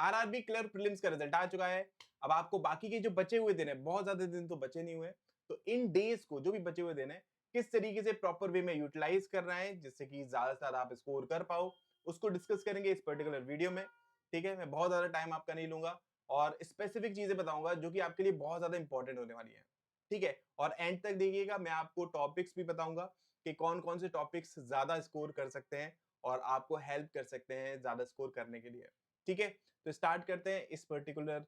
RRB clerk prelims का result आ चुका है। अब आपको बाकी के जो बचे हुए दिन है, बहुत ज्यादा दिन तो बचे नहीं हुए, तो इन डेज को जो भी बचे हुए दिन है किस तरीके से प्रॉपर वे में यूटिलाइज करना है जिससे कि ज्यादा से ज्यादा आप स्कोर कर पाओ, उसको डिस्कस करेंगे इस पर्टिकुलर वीडियो में। ठीक है, मैं बहुत ज्यादा टाइम आपका नहीं लूंगा और स्पेसिफिक चीजें बताऊंगा जो कि आपके लिए बहुत ज्यादा इंपॉर्टेंट होने वाली है। ठीक है, और एंड तक देखिएगा, मैं आपको टॉपिक्स भी बताऊंगा कि कौन कौन से टॉपिक्स ज्यादा स्कोर कर सकते हैं और आपको हेल्प कर सकते हैं ज्यादा स्कोर करने के लिए। ठीक है, तो स्टार्ट करते हैं इस पर्टिकुलर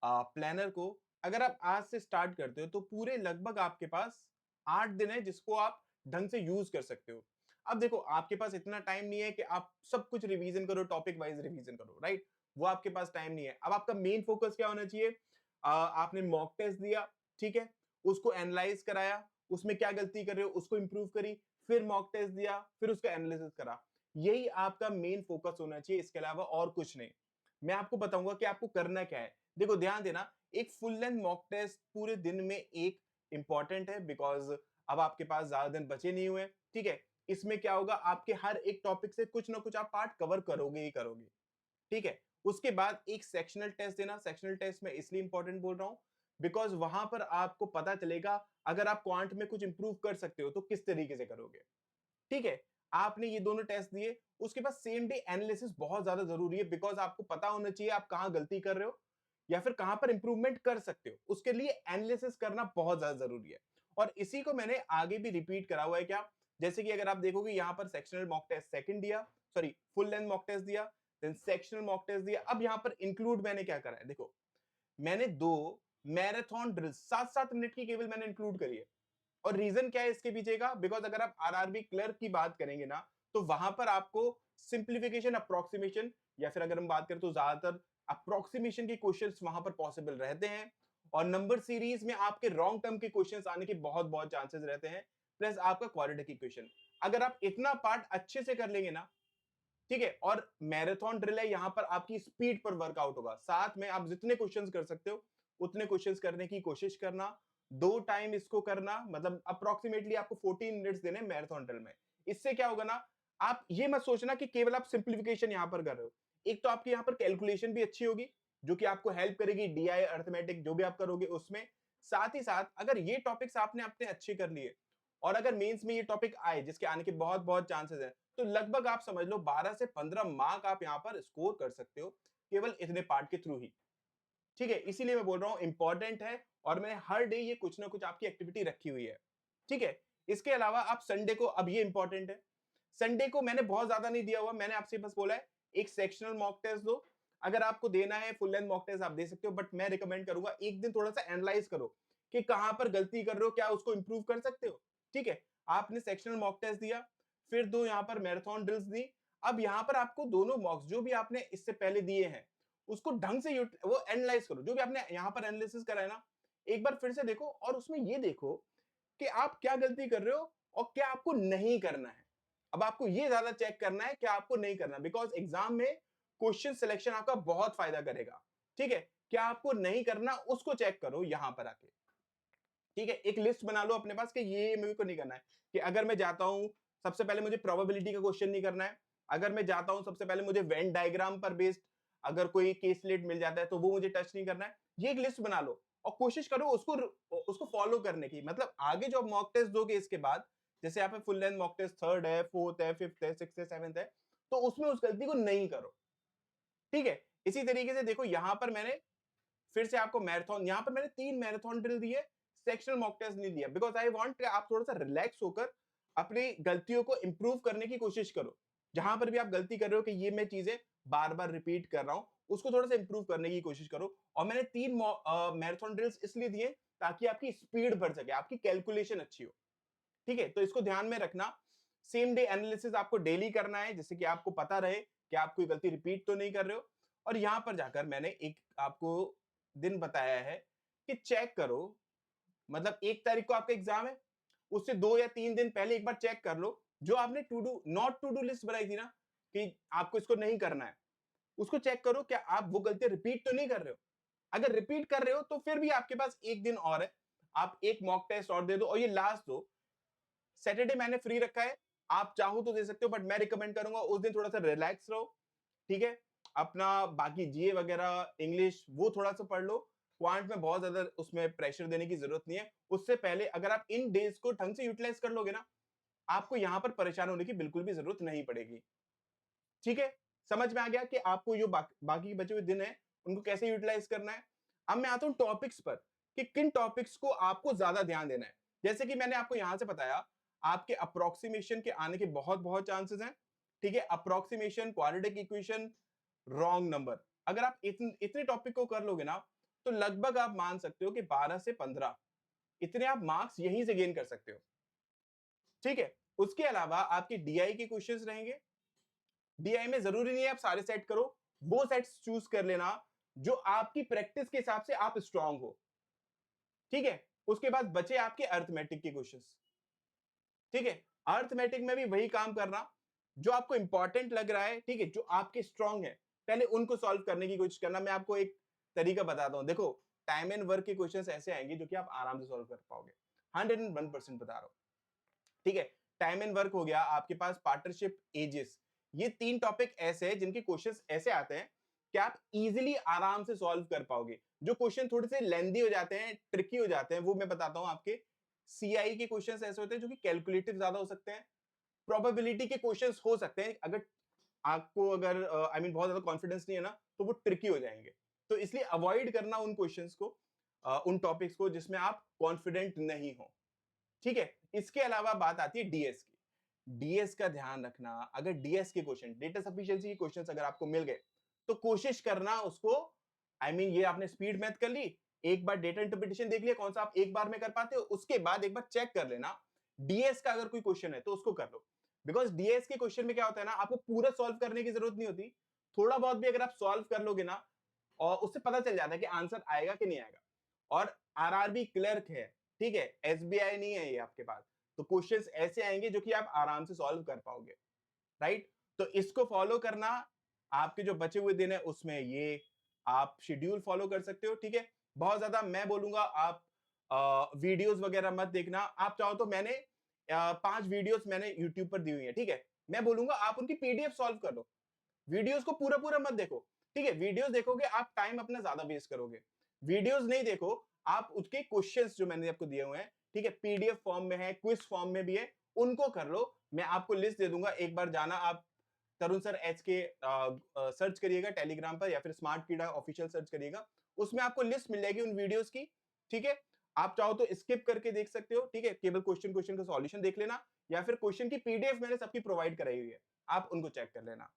प्लानर को। अगर आप आज से स्टार्ट करते हो तो पूरे लगभग आपके पास 8 दिन है जिसको आप ढंग से यूज कर सकते हो। अब देखो, आपके पास इतना टाइम नहीं है कि आप सब कुछ रिवीजन करो, टॉपिक वाइज रिवीजन करो, राइट? वो आपके पास टाइम नहीं है। अब आपका मेन फोकस क्या होना चाहिए? आपने मॉक टेस्ट दिया, ठीक है, उसको एनालाइज कराया, उसमें क्या गलती कर रहे हो उसको इंप्रूव करी, फिर मॉक टेस्ट दिया, फिर उसका एनालिसिस करा। यही आपका मेन फोकस होना चाहिए, इसके अलावा और कुछ नहीं। मैं आपको बताऊंगा कि आपको करना क्या है। देखो, ध्यान देना, एक फुल लेंथ मॉक टेस्ट पूरे दिन में एक इंपॉर्टेंट है, बिकॉज अब आपके पास ज्यादा दिन बचे नहीं हुए। ठीक है, इसमें क्या होगा, आपके हर एक टॉपिक से कुछ ना कुछ आप पार्ट कवर करोगे ही करोगे। ठीक है, उसके बाद एक सेक्शनल टेस्ट देना। सेक्शनल टेस्ट में इसलिए इंपॉर्टेंट बोल रहा हूं बिकॉज वहां पर आपको पता चलेगा अगर आप क्वांट में कुछ इंप्रूव कर सकते हो तो किस तरीके से करोगे। ठीक है, आपने ये दोनों टेस्ट दिए, उसके बाद सेम डे एनालिसिस बहुत ज्यादा जरूरी है, बिकॉज आपको पता होना चाहिए आप कहां गलती कर रहे हो या फिर कहां पर इंप्रूवमेंट कर सकते हो। उसके लिए एनालिसिस करना बहुत ज्यादा जरूरी है और इसी को मैंने आगे भी रिपीट करा हुआ है। क्या? जैसे कि अगर आप देखोगे यहां पर सेक्शनल मॉक टेस्ट सेकंड दिया, sorry full length mock test दिया, देन सेक्शनल मॉक टेस्ट दिया। अब यहां पर इंक्लूड मैंने क्या करा है, देखो, मैंने 2 मैराथन ड्रिल 7-7 मिनट की केवल मैंने इंक्लूड करी है। और रीजन क्या है इसके पीछे का? बिकॉज अगर आप आरआरबी क्लर्क की बात करेंगे ना, तो वहां पर आपको सिंप्लीफिकेशन, अप्रोक्सीमेशन, या फिर अगर हम बात करें तो ज्यादातर अप्रोक्सीमेशन के क्वेश्चंस वहां पर पॉसिबल रहते हैं और नंबर सीरीज में आपके रॉन्ग टर्म के क्वेश्चंस आने के बहुत बहुत चांसेस रहते हैं, प्लस आपका क्वाड्रेटिक इक्वेशन। अगर आप इतना पार्ट अच्छे से कर लेंगे ना, ठीक है, और मैराथन ड्रिल है, यहां पर आपकी स्पीड पर वर्कआउट होगा, साथ में आप जितने क्वेश्चंस कर सकते हो उतने क्वेश्चंस करने की कोशिश करना। 2 टाइम इसको करना, मतलब अप्रोक्सीमेटली आपको 14 मिनट्स देने मैराथन ड्रिल में। इससे क्या होगा ना, आप ये मत सोचना कि केवल आप सिंप्लीफिकेशन यहां पर कर रहे हो। एक तो आपकी यहां पर कैलकुलेशन भी अच्छी होगी जो कि आपको हेल्प करेगी डीआई अर्थमेटिक जो भी आप करोगे उसमें। साथ ही साथ अगर ये टॉपिक्स आपने अपने अच्छे कर लिए और अगर मेंस में ये टॉपिक आए जिसके आने के बहुत बहुत चांसेस है, तो लगभग आप समझ लो 12 से 15 मार्क आप यहां पर स्कोर कर सकते हो केवल इतने पार्ट के थ्रू ही। ठीक है, इसीलिए मैं बोल रहा हूं इंपॉर्टेंट है और मैंने हर डे ये कुछ ना कुछ आपकी एक्टिविटी रखी हुई है। ठीक है, इसके अलावा आप संडे को, अब ये इंपॉर्टेंट है, संडे को मैंने बहुत ज्यादा नहीं दिया हुआ, मैंने आपसे बस बोला है एक सेक्शनल मॉक टेस्ट दो। अगर आपको देना है फुल लेंथ मॉक टेस्ट आप दे सकते हो, बट मैं रिकमेंड करूंगा एक दिन थोड़ा सा एनालाइज करो कि कहां पर गलती कर रहे हो, क्या उसको इंप्रूव कर सकते हो। ठीक है, आपने सेक्शनल मॉक टेस्ट दिया, फिर 2 यहां पर मैराथन ड्रिल्स दी। अब यहां पर आपको दोनों मॉक्स जो भी आपने इससे पहले दिए हैं उसको ढंग से वो एनालाइज करो, जो भी आपने यहां पर एनालिसिस करा है ना, एक बार फिर से देखो और उसमें ये देखो कि आप क्या गलती कर रहे हो और क्या आपको नहीं करना है। अब आपको ये ज्यादा चेक करना है क्या आपको नहीं करना, बिकॉज एग्जाम में क्वेश्चन सिलेक्शन आपका बहुत फायदा करेगा। ठीक है, क्या आपको नहीं करना उसको चेक करो यहां पर आके। ठीक है, एक लिस्ट बना लो अपने पास कि ये मेरे को नहीं करना है। कि अगर मैं जाता हूं, सबसे पहले मुझे प्रोबेबिलिटी का क्वेश्चन नहीं करना है। अगर मैं जाता हूं सबसे पहले मुझे वेन डायग्राम पर बेस्ड अगर कोई केस लेट मिल जाता है तो वो मुझे टच नहीं करना है। ये एक लिस्ट बना लो और कोशिश करो उसको उसको फॉलो करने की। मतलब आगे जो मॉक टेस्ट दोगे इसके बाद, जैसे यहाँ पे full length mock test third है, फोर्थ है, फिफ्थ है, सिक्स्थ है, सेवेंथ है, तो उसमें उस गलती को नहीं करो। ठीक है, इसी तरीके से देखो यहां पर मैंने फिर से आपको मैराथन, यहां पर मैंने 3 मैराथन ड्रिल दिए, सेक्शनल मॉक टेस्ट नहीं दिया, बिकॉज आई वांट आप थोड़ा सा रिलैक्स होकर अपनी गलतियों को इंप्रूव करने की कोशिश करो। जहां पर भी आप गलती कर रहे हो कि ये मैं चीजें बार बार रिपीट कर रहा हूं, उसको थोड़ा सा इंप्रूव करने की कोशिश करो। और मैंने 3 मैराथन ड्रिल्स इसलिए दिए ताकि आपकी स्पीड बढ़ सके, आपकी कैलकुलेशन अच्छी हो। ठीक है, तो इसको ध्यान में रखना। सेम डे एनालिसिस आपको डेली करना है जिससे कि आपको पता रहे कि आप कोई गलती रिपीट तो नहीं कर रहे हो। और यहां पर जाकर मैंने एक आपको दिन बताया है कि चेक करो, मतलब 1 तारीख को आपका एग्जाम है, उससे 2 या 3 दिन पहले एक बार चेक कर लो जो आपने to do not to do list बनाई थी ना कि आपको इसको नहीं करना है, उसको चेक करो क्या आप वो गलतियां रिपीट तो नहीं कर रहे हो। अगर रिपीट कर रहे हो तो फिर भी आपके पास एक दिन और है, आप एक मॉक टेस्ट और दे दो और ये लास्ट दो। सैटरडे मैंने फ्री रखा है, आप चाहो तो दे सकते हो, बट मैं रिकमेंड करूंगा उस दिन थोड़ा सा रिलैक्स रहो। ठीक है, अपना बाकी जीए वगैरह, इंग्लिश वो थोड़ा सा पढ़ लो। क्वांट में बहुत ज्यादा उसमें प्रेशर देने की जरूरत नहीं है। उससे पहले अगर आप इन डेज को ढंग से यूटिलाइज कर लोगे ना, आपको यहां पर परेशान होने की बिल्कुल भी जरूरत नहीं पड़ेगी। ठीक है, समझ में आ गया कि आपको जो बाकी बचे हुए दिन है उनको कैसे यूटिलाइज करना है। अब मैं आता हूं टॉपिक्स पर कि किन टॉपिक्स को आपको ज्यादा ध्यान देना है। जैसे कि मैंने आपको यहां से बताया, आपके अप्रोक्सीमेशन के आने के बहुत बहुत चांसेस हैं। ठीक है, approximation, quadratic equation, wrong number, अगर आप इतने टॉपिक को कर लोगे ना, तो लगभग आप मान सकते हो कि 12 से 15 इतने आप मार्क्स यहीं से गेन कर सकते हो। ठीक है, उसके अलावा आपके डीआई के क्वेश्चंस रहेंगे। डीआई में जरूरी नहीं है आप सारे सेट करो, वो सेट्स चूज कर लेना जो आपकी प्रैक्टिस के हिसाब से आप स्ट्रांग हो। ठीक है, उसके बाद बचे आपके अर्थमेटिक के क्वेश्चंस। ठीक है, अर्थमेटिक में भी वही काम करना, जो आपको इंपॉर्टेंट लग रहा है, ठीक है, जो आपके स्ट्रांग है, पहले उनको सॉल्व करने की कोशिश करना। मैं आपको एक तरीका बताता हूं, देखो टाइम एंड वर्क के क्वेश्चंस ऐसे आएंगे जो कि आप आराम से सॉल्व कर पाओगे, 101% बता रहा हूं। ठीक है, टाइम एंड वर्क हो गया, आपके पास पार्टनरशिप, एजेस, ये 3 टॉपिक ऐसे हैं जिनके क्वेश्चंस ऐसे आते हैं कि आप इजीली आराम से सॉल्व कर पाओगे। जो क्वेश्चन थोड़े से लेंदी हो जाते हैं, ट्रिकी हो जाते हैं, वो मैं बताता हूं आपके। सीआई के क्वेश्चंस ऐसे होते हैं जो कि कैलकुलेटिव ज्यादा हो सकते हैं, प्रोबेबिलिटी के क्वेश्चंस हो सकते हैं, अगर आपको अगर आई मीन बहुत ज्यादा कॉन्फिडेंस नहीं है ना, तो वो ट्रिकी हो जाएंगे। तो इसलिए अवॉइड करना उन क्वेश्चंस को, उन टॉपिक्स को जिसमें आप कॉन्फिडेंट नहीं हो। ठीक है, इसके अलावा बात आती है डीएस की। डीएस का ध्यान रखना, अगर डीएस के क्वेश्चन, डेटा सफिशिएंसी के क्वेश्चंस अगर आपको मिल गए, तो कोशिश करना उसको, आई मीन ये आपने स्पीड मैथ कर ली, एक बार डेटा इंटरप्रिटेशन देख लिया कौन सा आप एक बार में कर पाते हो, उसके बाद एक बार चेक कर लेना डीएस का अगर कोई क्वेश्चन है तो उसको कर लो। बिकॉज डीएस के क्वेश्चन में क्या होता है ना, आपको पूरा सॉल्व करने की जरूरत नहीं होती, थोड़ा बहुत भी अगर आप सॉल्व कर लोगे ना, और उससे पता चल जाता है कि आंसर आएगा कि नहीं आएगा। और आरआरबी क्लर्क है, ठीक है, एसबीआई नहीं है ये आपके पास, तो क्वेश्चंस ऐसे आएंगे जो कि आप आराम से सॉल्व कर पाओगे। राइट, तो इसको फॉलो करना, आपके जो बचे हुए दिन है उसमें ये आप शेड्यूल फॉलो कर सकते हो। ठीक है, बहुत ज्यादा मैं बोलूंगा आप वीडियोस वगैरह मत देखना। आप चाहो तो मैंने 5 वीडियोस मैंने यूट्यूब पर दी हुई है, ठीक है, मैं बोलूंगा आप उनकी पीडीएफ सॉल्व कर लो, वीडियोस को पूरा पूरा मत देखो। ठीक है, वीडियोस देखोगे आप टाइम अपना ज्यादा वेस्ट करोगे। वीडियोस नहीं देखो, आप उसके क्वेश्चंस जो मैंने आपको दिए हुए हैं, ठीक है, पीडीएफ फॉर्म में है, क्विज फॉर्म में भी है, उनको कर लो। मैं आपको लिस्ट दे दूंगा, एक बार जाना आप तरुण सर एच के सर्च करिएगा टेलीग्राम पर, या फिर स्मार्ट कीड़ा ऑफिशियल सर्च करिएगा, उसमें आपको लिस्ट मिल जाएगी उन वीडियोस की। ठीक है, आप चाहो तो स्किप करके देख सकते हो, ठीक है, केवल क्वेश्चन क्वेश्चन का सॉल्यूशन देख लेना, या फिर क्वेश्चन की पीडीएफ मैंने सबकी प्रोवाइड कराई हुई है, आप उनको चेक कर लेना।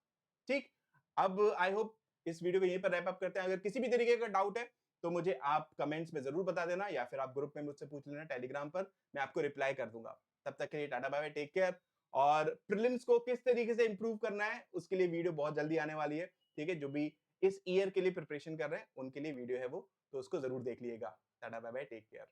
ठीक, अब आई होप इस वीडियो को यहीं पर रैप अप करते हैं। अगर किसी भी तरीके का डाउट है तो मुझे आप कमेंट्स में जरूर बता देना, या फिर आप ग्रुप में मुझसे पूछ लेना टेलीग्राम पर, मैं आपको रिप्लाई कर दूंगा। तब तक के लिए tata bye bye, take care. और प्रीलिम्स को किस तरीके से इंप्रूव करना है उसके लिए वीडियो बहुत जल्दी आने वाली है। ठीक है, जो भी इस ईयर के लिए प्रिपरेशन कर रहे हैं उनके लिए वीडियो है वो, तो उसको जरूर देख लीजिएगा। Tata bye bye, take care.